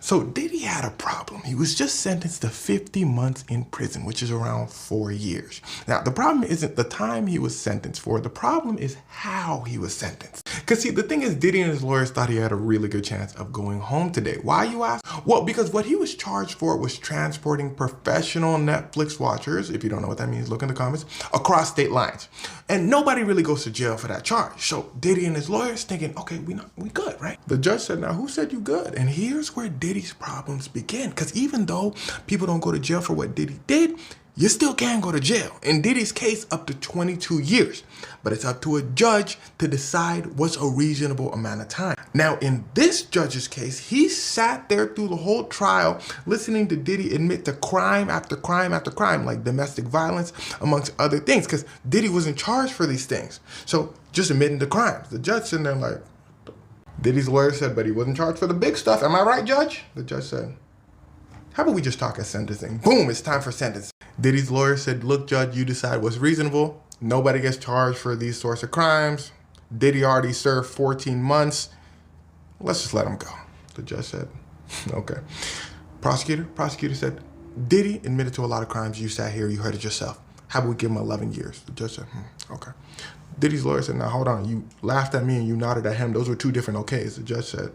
So Diddy had a problem. He was just sentenced to 50 months in prison, which is around 4 years. Now, the problem isn't the time he was sentenced for. The problem is how he was sentenced. Because see, the thing is, Diddy and his lawyers thought he had a really good chance of going home today. Why, you ask? Well, because what he was charged for was transporting professional Netflix watchers, if you don't know what that means, look in the comments, across state lines. And nobody really goes to jail for that charge. So Diddy and his lawyers thinking, okay, we good, right? The judge said, now who said you good? And here's where Diddy's problems begin. Because even though people don't go to jail for what Diddy did, you still can go to jail. In Diddy's case, up to 22 years. But it's up to a judge to decide what's a reasonable amount of time. Now, in this judge's case, he sat there through the whole trial listening to Diddy admit to crime after crime after crime, like domestic violence, amongst other things, because Diddy wasn't charged for these things. So just admitting to crimes. The judge sitting there like, Diddy's lawyer said, but he wasn't charged for the big stuff. Am I right, Judge? The judge said, how about we just talk at sentencing? Boom, it's time for sentencing. Diddy's lawyer said, look, Judge, you decide what's reasonable. Nobody gets charged for these sorts of crimes. Diddy already served 14 months. Let's just let him go. The judge said, okay. Prosecutor said, Diddy admitted to a lot of crimes. You sat here, you heard it yourself. How about we give him 11 years? The judge said, okay. Diddy's lawyer said, now hold on, you laughed at me and you nodded at him. Those were two different okays. The judge said,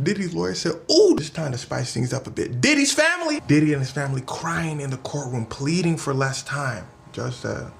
Diddy's lawyer said, oh, it's time to spice things up a bit. Diddy's family. Diddy and his family crying in the courtroom, pleading for less time. The judge said,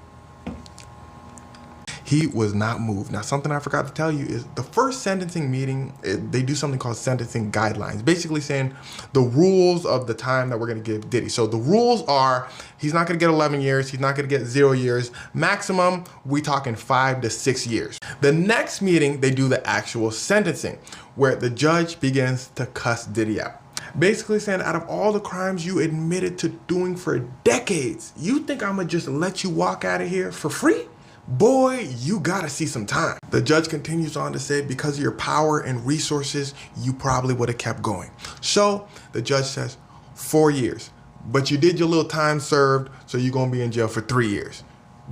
he was not moved. Now, something I forgot to tell you is the first sentencing meeting, they do something called sentencing guidelines, basically saying the rules of the time that we're going to give Diddy. So the rules are, he's not going to get 11 years. He's not going to get 0 years. Maximum, we talking 5 to 6 years. The next meeting, they do the actual sentencing, where the judge begins to cuss Diddy out. Basically saying, out of all the crimes you admitted to doing for decades, you think I'm going to just let you walk out of here for free? Boy, you gotta see some time. The judge continues on to say, because of your power and resources, you probably would have kept going. So the judge says 4 years, but you did your little time served, so you're gonna be in jail for 3 years.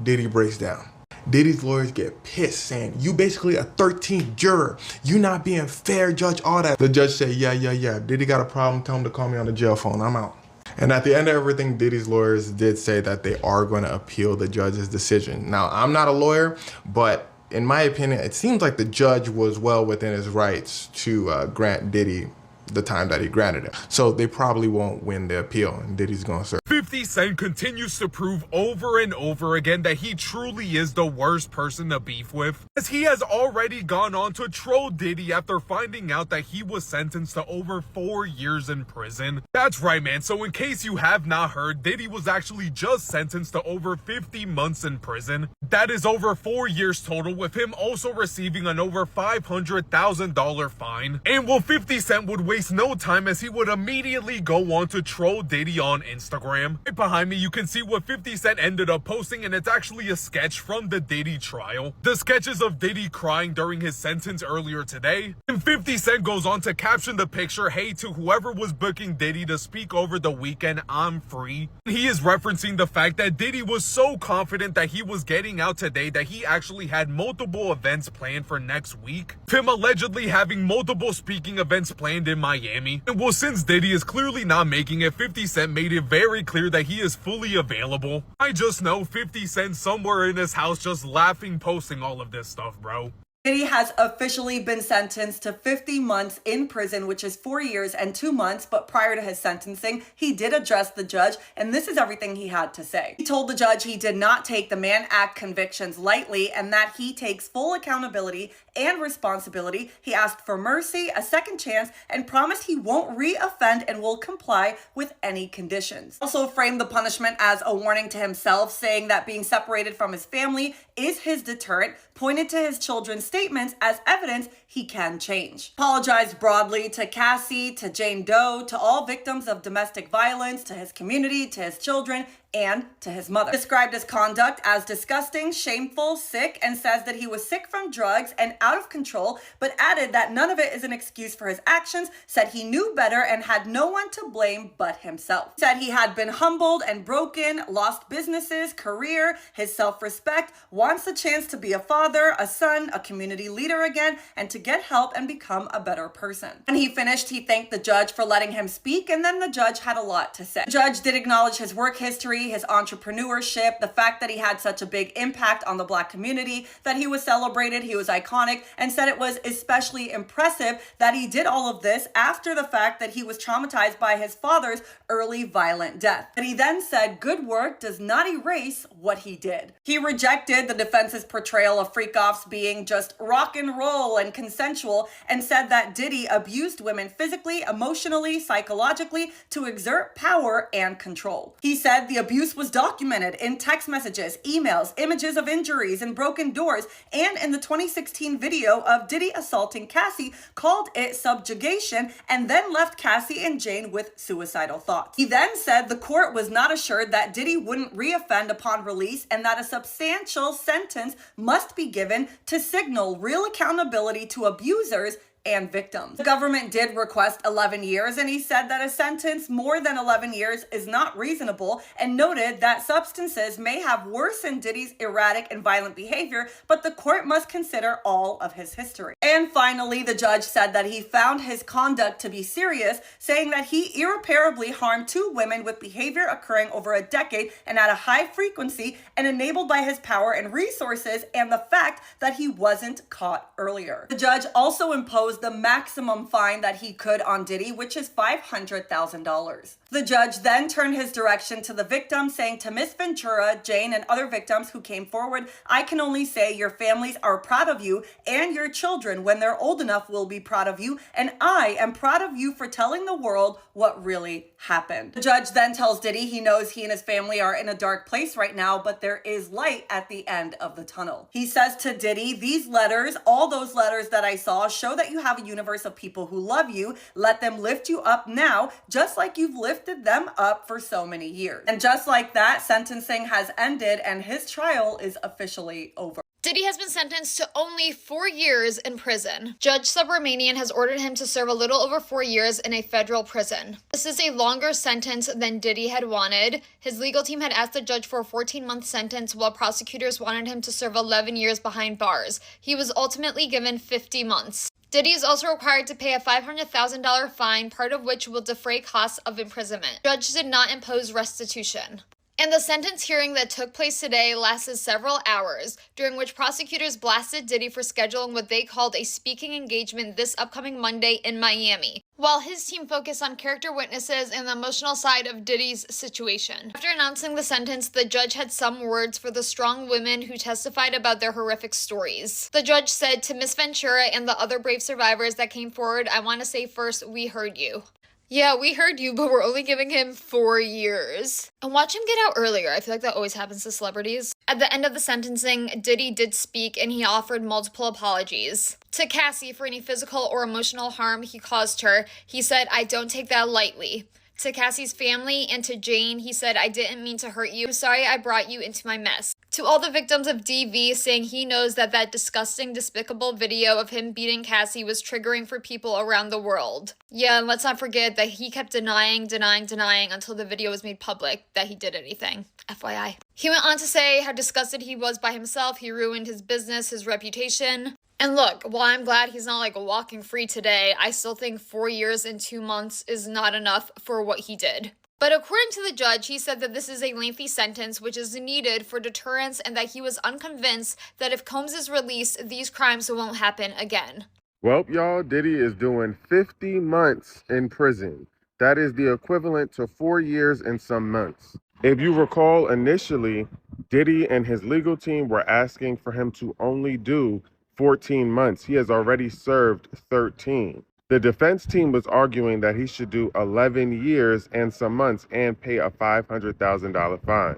Diddy breaks down. Diddy's lawyers get pissed, saying, you basically a 13th juror. You not being fair, judge, all that. The judge said, yeah. Diddy got a problem, tell him to call me on the jail phone, I'm out. And at the end of everything, Diddy's lawyers did say that they are going to appeal the judge's decision. Now, I'm not a lawyer, but in my opinion, it seems like the judge was well within his rights to grant Diddy the time that he granted him. So they probably won't win the appeal, and Diddy's going to serve. 50 Cent continues to prove over and over again that he truly is the worst person to beef with, as he has already gone on to troll Diddy after finding out that he was sentenced to over 4 years in prison. That's right, man. So in case you have not heard, Diddy was actually just sentenced to over 50 months in prison. That is over 4 years total, with him also receiving an over $500,000 fine. And well, 50 Cent would waste no time, as he would immediately go on to troll Diddy on Instagram. Right behind me, you can see what 50 Cent ended up posting, and it's actually a sketch from the Diddy trial. The sketches of Diddy crying during his sentence earlier today. And 50 Cent goes on to caption the picture, hey, to whoever was booking Diddy to speak over the weekend, I'm free. He is referencing the fact that Diddy was so confident that he was getting out today that he actually had multiple events planned for next week. Him allegedly having multiple speaking events planned in Miami. And well, since Diddy is clearly not making it, 50 Cent made it very clear that he is fully available. I just know 50 Cent somewhere in his house just laughing, posting all of this stuff, bro. Diddy has officially been sentenced to 50 months in prison, which is 4 years and 2 months. But prior to his sentencing, he did address the judge, and this is everything he had to say. He told the judge he did not take the Mann Act convictions lightly and that he takes full accountability and responsibility. He asked for mercy, a second chance, and promised he won't re-offend and will comply with any conditions. Also framed the punishment as a warning to himself, saying that being separated from his family is his deterrent, pointed to his children's statements as evidence he can change. Apologized broadly to Cassie, to Jane Doe, to all victims of domestic violence, to his community, to his children, and to his mother. Described his conduct as disgusting, shameful, sick, and says that he was sick from drugs and out of control, but added that none of it is an excuse for his actions, said he knew better and had no one to blame but himself. Said he had been humbled and broken, lost businesses, career, his self-respect, wants the chance to be a father, a son, a community leader again, and to to get help and become a better person. When he finished, he thanked the judge for letting him speak, and then the judge had a lot to say. The judge did acknowledge his work history, his entrepreneurship, the fact that he had such a big impact on the Black community, that he was celebrated, he was iconic, and said it was especially impressive that he did all of this after the fact that he was traumatized by his father's early violent death. But he then said good work does not erase what he did. He rejected the defense's portrayal of freak-offs being just rock and roll and consensual, and said that Diddy abused women physically, emotionally, psychologically to exert power and control. He said the abuse was documented in text messages, emails, images of injuries and broken doors, and in the 2016 video of Diddy assaulting Cassie, called it subjugation, and then left Cassie and Jane with suicidal thoughts. He then said the court was not assured that Diddy wouldn't reoffend upon release, and that a substantial sentence must be given to signal real accountability to abusers and victims. The government did request 11 years, and he said that a sentence more than 11 years is not reasonable, and noted that substances may have worsened Diddy's erratic and violent behavior, but the court must consider all of his history. And finally, the judge said that he found his conduct to be serious, saying that he irreparably harmed 2 women with behavior occurring over a decade and at a high frequency, and enabled by his power and resources and the fact that he wasn't caught earlier. The judge also imposed the maximum fine that he could on Diddy, which is $500,000. The judge then turned his direction to the victim, saying to Miss Ventura, Jane, and other victims who came forward, I can only say your families are proud of you, and your children, when they're old enough, will be proud of you, and I am proud of you for telling the world what really happened. The judge then tells Diddy he knows he and his family are in a dark place right now, but there is light at the end of the tunnel. He says to Diddy, these letters, all those letters that I saw, show that you have a universe of people who love you. Let them lift you up now, just like you've lifted them up for so many years. And just like that, sentencing has ended and his trial is officially over. Diddy has been sentenced to only 4 years in prison. Judge Subramanian has ordered him to serve a little over 4 years in a federal prison. This is a longer sentence than Diddy had wanted. His legal team had asked the judge for a 14-month sentence, while prosecutors wanted him to serve 11 years behind bars. He was ultimately given 50 months. Diddy is also required to pay a $500,000 fine, part of which will defray costs of imprisonment. The judge did not impose restitution. And the sentence hearing that took place today lasted several hours, during which prosecutors blasted Diddy for scheduling what they called a speaking engagement this upcoming Monday in Miami, while his team focused on character witnesses and the emotional side of Diddy's situation. After announcing the sentence, the judge had some words for the strong women who testified about their horrific stories. The judge said to Miss Ventura and the other brave survivors that came forward, I want to say first, we heard you. Yeah, we heard you, but we're only giving him 4 years. And watch him get out earlier. I feel like that always happens to celebrities. At the end of the sentencing, Diddy did speak, and he offered multiple apologies. To Cassie for any physical or emotional harm he caused her, he said, I don't take that lightly. To Cassie's family and to Jane, he said, I didn't mean to hurt you. I'm sorry I brought you into my mess. To all the victims of DV, saying he knows that disgusting, despicable video of him beating Cassie was triggering for people around the world. Yeah, and let's not forget that he kept denying until the video was made public that he did anything. FYI. He went on to say how disgusted he was by himself. He ruined his business, his reputation. And look, while I'm glad he's not walking free today, I still think 4 years and 2 months is not enough for what he did. But according to the judge, he said that this is a lengthy sentence which is needed for deterrence, and that he was unconvinced that if Combs is released, these crimes won't happen again. Well, y'all, Diddy is doing 50 months in prison. That is the equivalent to 4 years and some months. If you recall, initially, Diddy and his legal team were asking for him to only do 14 months. He has already served 13. The defense team was arguing that he should do 11 years and some months and pay a $500,000 fine.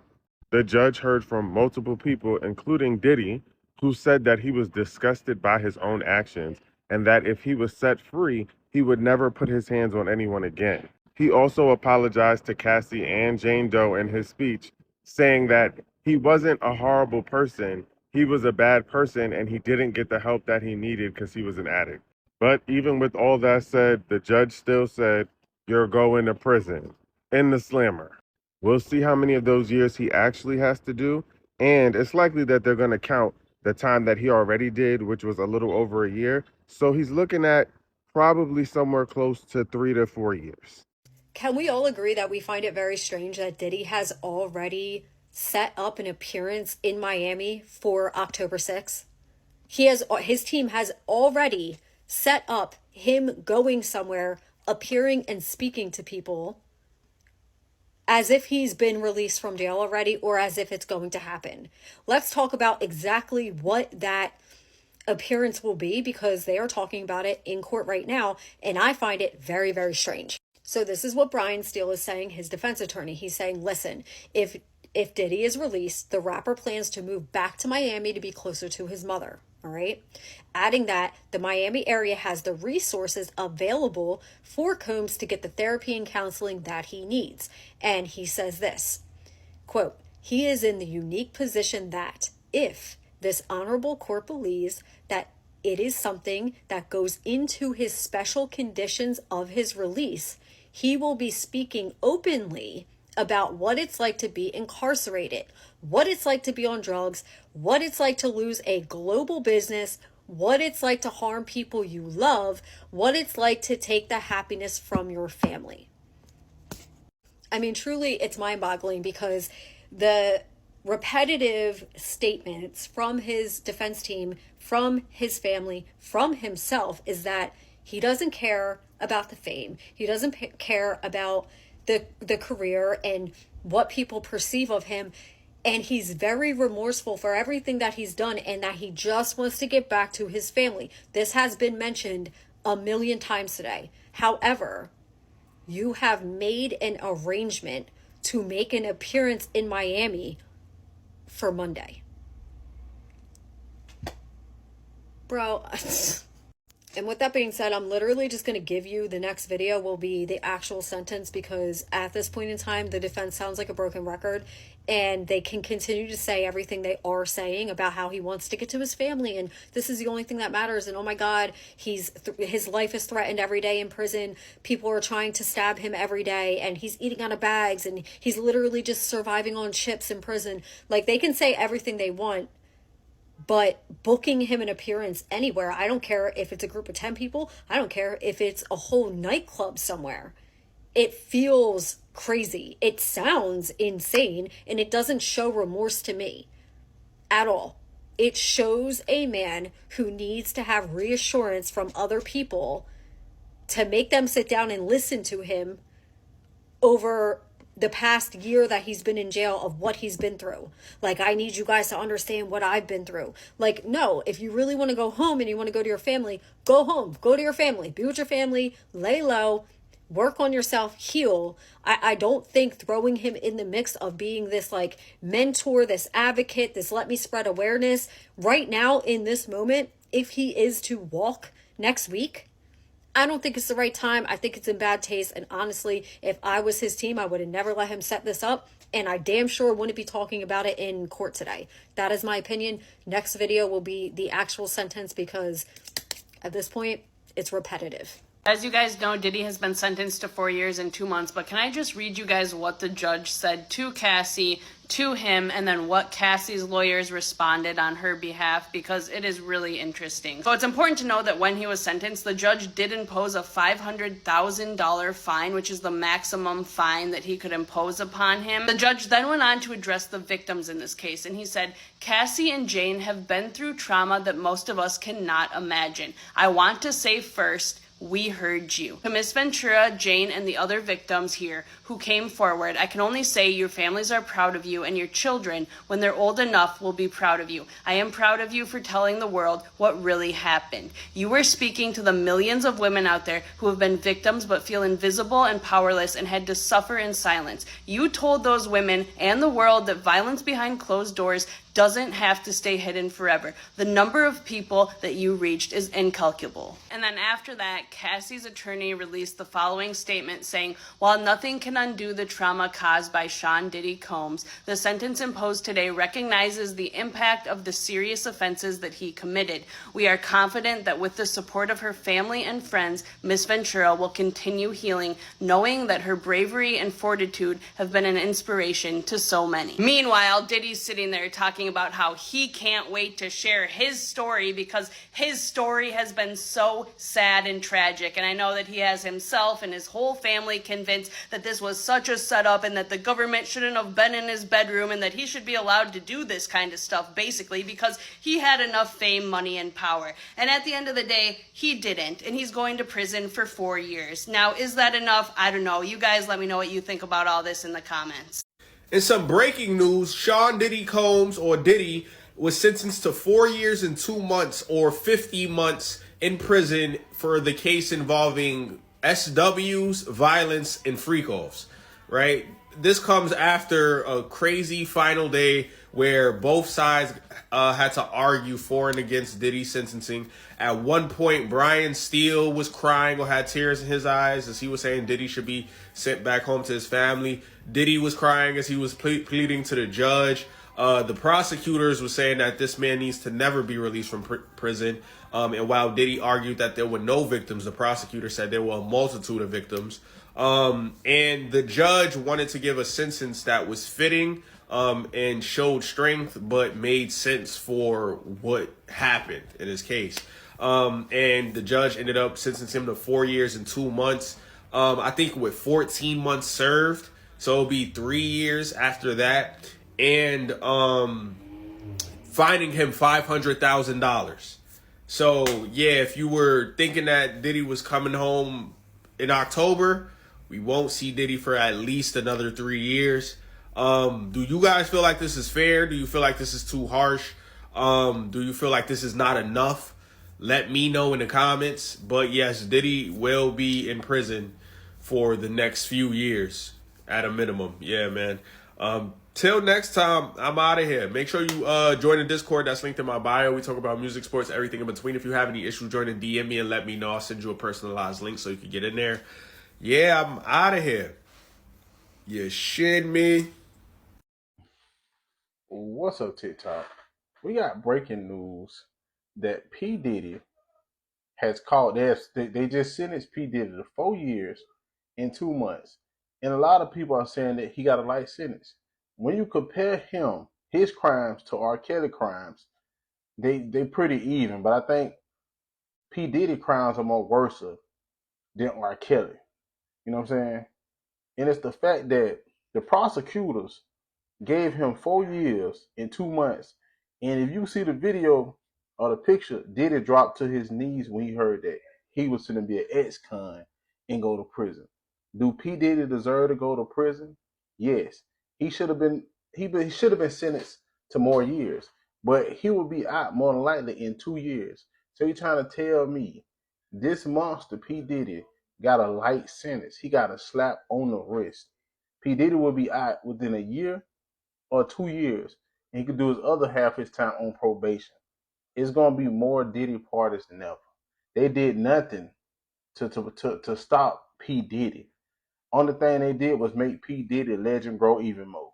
The judge heard from multiple people, including Diddy, who said that he was disgusted by his own actions and that if he was set free, he would never put his hands on anyone again. He also apologized to Cassie and Jane Doe in his speech, saying that he wasn't a horrible person. He was a bad person and he didn't get the help that he needed because he was an addict. But even with all that said, the judge still said, you're going to prison in the slammer. We'll see how many of those years he actually has to do. And it's likely that they're going to count the time that he already did, which was a little over a year. So he's looking at probably somewhere close to 3 to 4 years. Can we all agree that we find it very strange that Diddy has already set up an appearance in Miami for October 6th? His team has already set up him going somewhere, appearing and speaking to people as if he's been released from jail already, or as if it's going to happen. Let's talk about exactly what that appearance will be, because they are talking about it in court right now, and I find it very, very strange. So this is what Brian Steele is saying, his defense attorney. He's saying, listen, if Diddy is released, the rapper plans to move back to Miami to be closer to his mother. All right. Adding that the Miami area has the resources available for Combs to get the therapy and counseling that he needs. And he says this, quote, he is in the unique position that if this honorable court believes that it is something that goes into his special conditions of his release, he will be speaking openly about what it's like to be incarcerated, what it's like to be on drugs, what it's like to lose a global business, what it's like to harm people you love, what it's like to take the happiness from your family. I mean, truly, it's mind-boggling, because the repetitive statements from his defense team, from his family, from himself, is that he doesn't care about the fame. He doesn't care about the career and what people perceive of him. And he's very remorseful for everything that he's done, and that he just wants to get back to his family. This has been mentioned a million times today. However, you have made an arrangement to make an appearance in Miami for Monday. Bro, and with that being said, I'm literally just going to give you, the next video will be the actual sentence, because at this point in time, the defense sounds like a broken record, and they can continue to say everything they are saying about how he wants to get to his family, and this is the only thing that matters, and oh my God, his life is threatened every day in prison. People are trying to stab him every day, and he's eating out of bags, and he's literally just surviving on chips in prison. Like, they can say everything they want, but booking him an appearance anywhere, I don't care if it's a group of 10 people, I don't care if it's a whole nightclub somewhere, it feels crazy. It sounds insane, and it doesn't show remorse to me at all. It shows a man who needs to have reassurance from other people to make them sit down and listen to him over the past year that he's been in jail, of what he's been through. Like, I need you guys to understand what I've been through. Like, no, if you really want to go home and you want to go to your family, go home, go to your family, be with your family, lay low, work on yourself, heal. I don't think throwing him in the mix of being this like mentor, this advocate, this let me spread awareness right now in this moment, if he is to walk next week, I don't think it's the right time. I think it's in bad taste. And honestly, if I was his team, I would have never let him set this up. And I damn sure wouldn't be talking about it in court today. That is my opinion. Next video will be the actual sentence, because at this point, it's repetitive. As you guys know, Diddy has been sentenced to 4 years and 2 months, but can I just read you guys what the judge said to Cassie, to him, and then what Cassie's lawyers responded on her behalf, because it is really interesting. So it's important to know that when he was sentenced, the judge did impose a $500,000 fine, which is the maximum fine that he could impose upon him. The judge then went on to address the victims in this case, and he said, Cassie and Jane have been through trauma that most of us cannot imagine. I want to say first, we heard you. To Miss Ventura, Jane, and the other victims here who came forward, I can only say your families are proud of you, and your children, when they're old enough, will be proud of you. I am proud of you for telling the world what really happened. You were speaking to the millions of women out there who have been victims but feel invisible and powerless and had to suffer in silence. You told those women and the world that violence behind closed doors doesn't have to stay hidden forever. The number of people that you reached is incalculable. And then after that, Cassie's attorney released the following statement saying, while nothing can undo the trauma caused by Sean Diddy Combs, the sentence imposed today recognizes the impact of the serious offenses that he committed. We are confident that with the support of her family and friends, Miss Ventura will continue healing, knowing that her bravery and fortitude have been an inspiration to so many. Meanwhile, Diddy's sitting there talking about how he can't wait to share his story because his story has been so sad and tragic. And I know that he has himself and his whole family convinced that this was such a setup and that the government shouldn't have been in his bedroom and that he should be allowed to do this kind of stuff, basically, because he had enough fame, money, and power. And at the end of the day, he didn't. And he's going to prison for 4 years. Now, is that enough? I don't know. You guys let me know what you think about all this in the comments. In some breaking news, Sean Diddy Combs, or Diddy, was sentenced to 4 years and 2 months or 50 months in prison for the case involving SWs, violence, and freak-offs, right? This comes after a crazy final day where both sides had to argue for and against Diddy's sentencing. At one point, Brian Steele was crying or had tears in his eyes as he was saying Diddy should be sent back home to his family. Diddy was crying as he was pleading to the judge. The prosecutors were saying that this man needs to never be released from prison. And while Diddy argued that there were no victims, the prosecutor said there were a multitude of victims. And the judge wanted to give a sentence that was fitting and showed strength, but made sense for what happened in his case. And the judge ended up sentencing him to 4 years and 2 months. I think with 14 months served. So it'll be 3 years after that. And fining him $500,000. So, yeah, if you were thinking that Diddy was coming home in October, we won't see Diddy for at least another 3 years. Do you guys feel like this is fair? Do you feel like this is too harsh? Do you feel like this is not enough? Let me know in the comments. But yes, Diddy will be in prison for the next few years at a minimum. Yeah, man. Till next time, I'm out of here. Make sure you join the Discord that's linked in my bio. We talk about music, sports, everything in between. If you have any issues, join and DM me and let me know. I'll send you a personalized link so you can get in there. Yeah, I'm out of here. You shit me. What's up, TikTok? We got breaking news that P. Diddy has called. They just sentenced P. Diddy to 4 years and 2 months. And a lot of people are saying that he got a light sentence. When you compare his crimes to R. Kelly crimes, they pretty even. But I think P. Diddy crimes are more worse than R. Kelly. You know what I'm saying? And it's the fact that the prosecutors gave him 4 years and 2 months. And if you see the video or the picture, Diddy dropped to his knees when he heard that he was going to be an ex-con and go to prison. Do P. Diddy deserve to go to prison? Yes. He should have been sentenced to more years. But he will be out more than likely in 2 years. So you're trying to tell me this monster P. Diddy got a light sentence. He got a slap on the wrist. P. Diddy will be out within a year or 2 years. And he could do his other half his time on probation. It's going to be more Diddy parties than ever. They did nothing to stop P. Diddy. Only thing they did was make P. Diddy legend grow even more.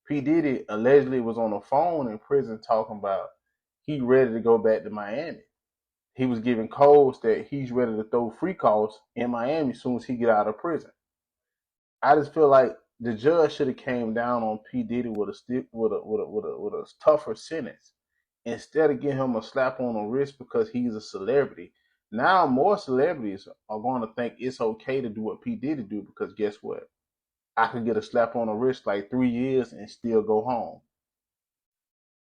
P. Diddy allegedly was on the phone in prison talking about he ready to go back to Miami. He was giving codes that he's ready to throw free calls in Miami as soon as he get out of prison. I just feel like the judge should have came down on P. Diddy with a tougher sentence instead of giving him a slap on the wrist because he's a celebrity. Now more celebrities are going to think it's okay to do what P. Diddy do because guess what? I could get a slap on the wrist like 3 years and still go home.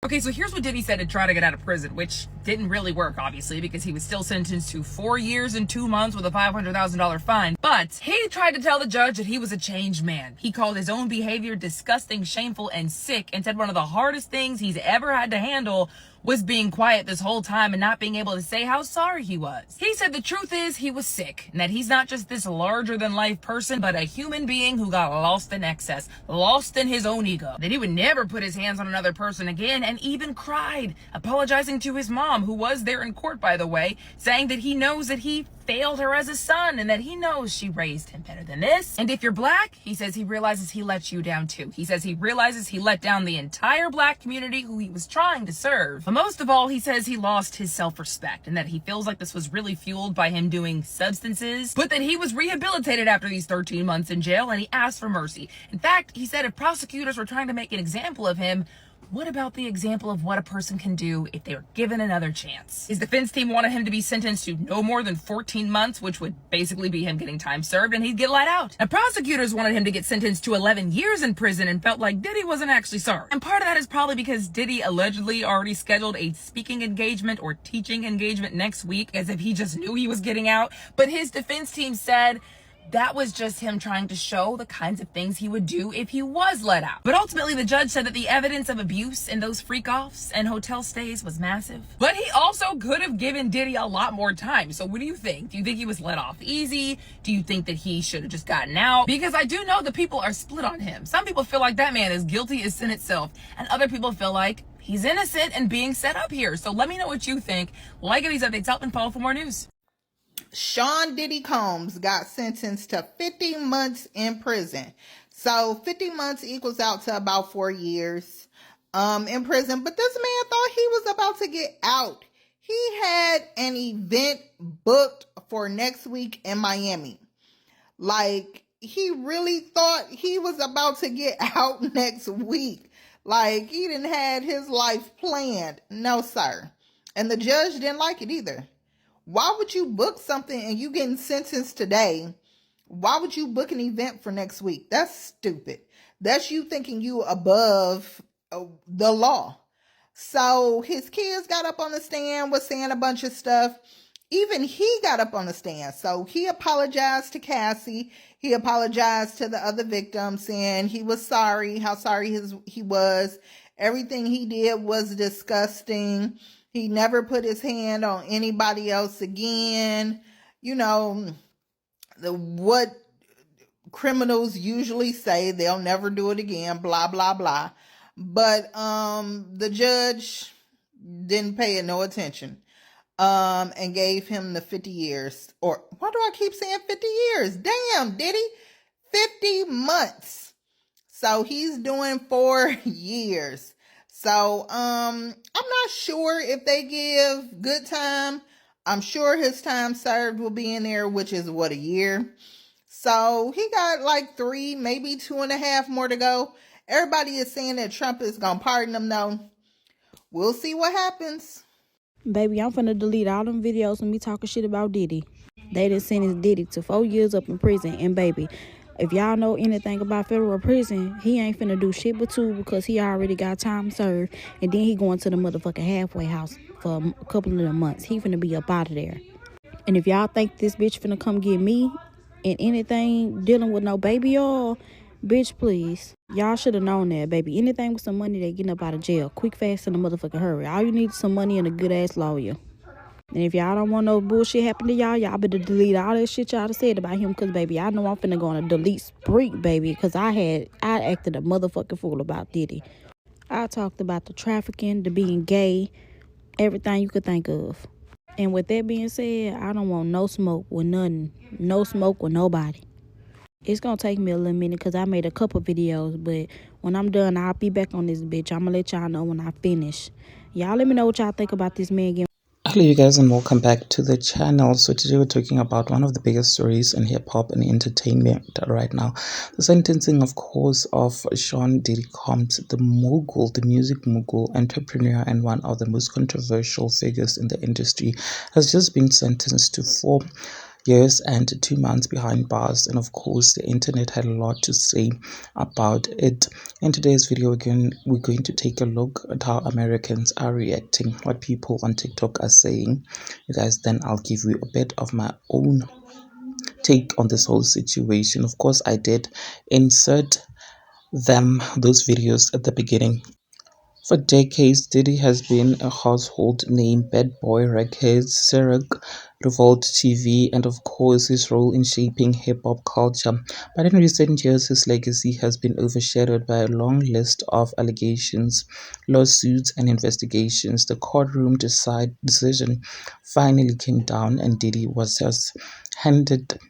Okay, so here's what Diddy said to try to get out of prison, which didn't really work, obviously, because he was still sentenced to 4 years and 2 months with a $500,000 fine. But he tried to tell the judge that he was a changed man. He called his own behavior disgusting, shameful, and sick, and said one of the hardest things he's ever had to handle was being quiet this whole time and not being able to say how sorry he was. He said the truth is he was sick, and that he's not just this larger-than-life person, but a human being who got lost in excess, lost in his own ego. That he would never put his hands on another person again, and even cried, apologizing to his mom, who was there in court, by the way, saying that he knows that he failed her as a son and that he knows she raised him better than this. And if you're black, he says he realizes he let you down too. He says he realizes he let down the entire black community who he was trying to serve. But most of all, he says he lost his self-respect and that he feels like this was really fueled by him doing substances, but that he was rehabilitated after these 13 months in jail and he asked for mercy. In fact, he said if prosecutors were trying to make an example of him, What about the example of what a person can do if they are given another chance? His defense team wanted him to be sentenced to no more than 14 months, which would basically be him getting time served, and he'd get let out. Now, prosecutors wanted him to get sentenced to 11 years in prison and felt like Diddy wasn't actually sorry. And part of that is probably because Diddy allegedly already scheduled a speaking engagement or teaching engagement next week, as if he just knew he was getting out. But his defense team said that was just him trying to show the kinds of things he would do if he was let out. But ultimately, the judge said that the evidence of abuse in those freak-offs and hotel stays was massive. But he also could have given Diddy a lot more time. So what do you think? Do you think he was let off easy? Do you think that he should have just gotten out? Because I do know that people are split on him. Some people feel like that man is guilty as sin itself, and other people feel like he's innocent and being set up here. So let me know what you think. Like these updates, help and follow for more news. Sean Diddy Combs got sentenced to 50 months in prison. So 50 months equals out to about 4 years in prison. But this man thought he was about to get out. He had an event booked for next week in Miami. Like, he really thought he was about to get out next week. Like, he didn't have his life planned. No, sir. And the judge didn't like it either. Why would you book something and you getting sentenced today? Why would you book an event for next week? That's stupid. That's you thinking you above the law. So his kids got up on the stand, was saying a bunch of stuff. Even he got up on the stand. So he apologized to Cassie. He apologized to the other victims, saying he was sorry, how sorry he was. Everything he did was disgusting. He never put his hand on anybody else again. You know, what criminals usually say, they'll never do it again, blah, blah, blah. But the judge didn't pay it no attention and gave him the 50 years. Or why do I keep saying 50 years? Damn, Diddy, 50 months. So he's doing 4 years. So, I'm not sure if they give good time. I'm sure his time served will be in there, which is what, a year. So he got like 3, maybe 2.5 more to go. Everybody is saying that Trump is going to pardon him though. We'll see what happens. Baby, I'm finna delete all them videos of me talking shit about Diddy. They done sentenced Diddy to 4 years up in prison. And baby, if y'all know anything about federal prison, he ain't finna do shit but 2 because he already got time served. And then he going to the motherfucking halfway house for a couple of them months. He finna be up out of there. And if y'all think this bitch finna come get me and anything dealing with no baby oil, bitch, please. Y'all should have known that, baby. Anything with some money, they getting up out of jail. Quick, fast, in a motherfucking hurry. All you need is some money and a good-ass lawyer. And if y'all don't want no bullshit happen to y'all better delete all that shit y'all said about him. Because, baby, I know I'm finna go on a delete spree, baby. Because I acted a motherfucking fool about Diddy. I talked about the trafficking, the being gay, everything you could think of. And with that being said, I don't want no smoke with nothing. No smoke with nobody. It's gonna take me a little minute because I made a couple videos. But when I'm done, I'll be back on this bitch. I'm gonna let y'all know when I finish. Y'all let me know what y'all think about this man getting... Hello you guys and welcome back to the channel. So today we're talking about one of the biggest stories in hip-hop and entertainment right now. The sentencing, of course, of Sean Diddy Combs, the mogul, the music mogul, entrepreneur, and one of the most controversial figures in the industry, has just been sentenced to 4 years and 2 months behind bars. And of course, the internet had a lot to say about it. In today's video, again, we're going to take a look at how Americans are reacting, what people on TikTok are saying. You guys, then I'll give you a bit of my own take on this whole situation. Of course, I did insert those videos at the beginning. For decades, Diddy has been a household name. Bad Boy Records, Ciroc, Revolt TV, and of course his role in shaping hip-hop culture. But in recent years, his legacy has been overshadowed by a long list of allegations, lawsuits, and investigations. The courtroom decision finally came down, and Diddy was just handed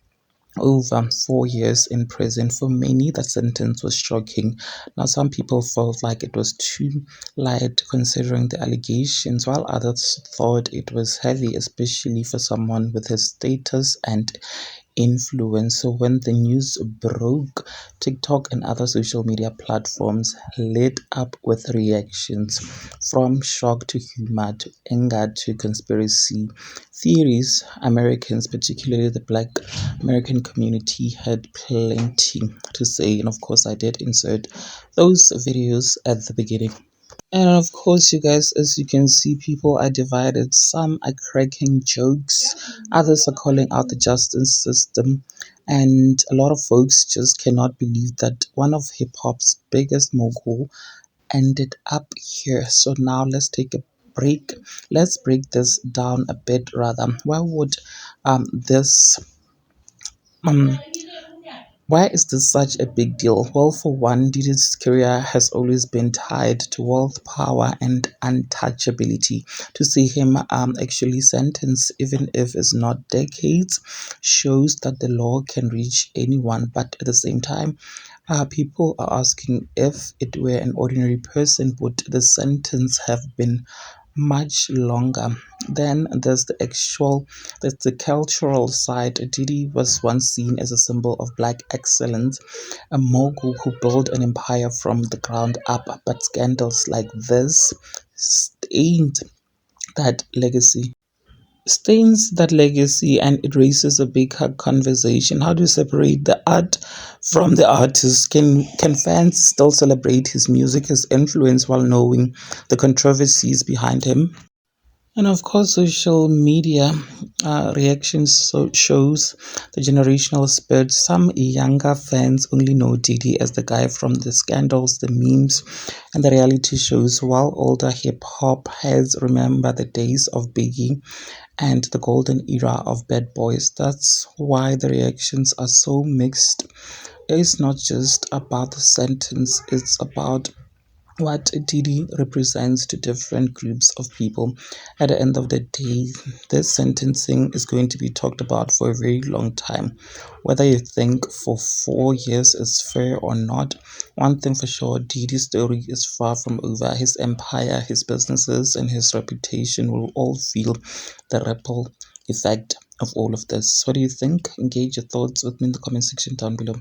over 4 years in prison. For many, that sentence was shocking. Now, some people felt like it was too light considering the allegations, while others thought it was heavy, especially for someone with his status and influence. So when the news broke, TikTok and other social media platforms lit up with reactions from shock to humor to anger to conspiracy theories. Americans, particularly the Black American community, had plenty to say, and of course I did insert those videos at the beginning. And of course, you guys, as you can see, people are divided. Some are cracking jokes, others are calling out the justice system, and a lot of folks just cannot believe that one of hip hop's biggest mogul ended up here. So now let's take a break. Let's break this down a bit rather. This um why is this such a big deal? Well, for one, Diddy's career has always been tied to wealth, power, and untouchability. To see him actually sentenced, even if it's not decades, shows that the law can reach anyone. But at the same time, people are asking, if it were an ordinary person, would the sentence have been much longer? Then there's the cultural side. Diddy was once seen as a symbol of black excellence, a mogul who built an empire from the ground up, but scandals like this stained that legacy. And it raises a bigger conversation. How do you separate the art from the artist? Can fans still celebrate his music, his influence, while knowing the controversies behind him? And of course, social media reactions shows the generational split. Some younger fans only know Diddy as the guy from the scandals, the memes, and the reality shows, while older hip hop heads remember the days of Biggie and the golden era of Bad Boys. That's why the reactions are so mixed. It's not just about the sentence, it's about what Diddy represents to different groups of people. At the end of the day, this sentencing is going to be talked about for a very long time. Whether you think for 4 years is fair or not, one thing for sure, Diddy's story is far from over. His empire, his businesses, and his reputation will all feel the ripple effect of all of this. What do you think? Engage your thoughts with me in the comment section down below.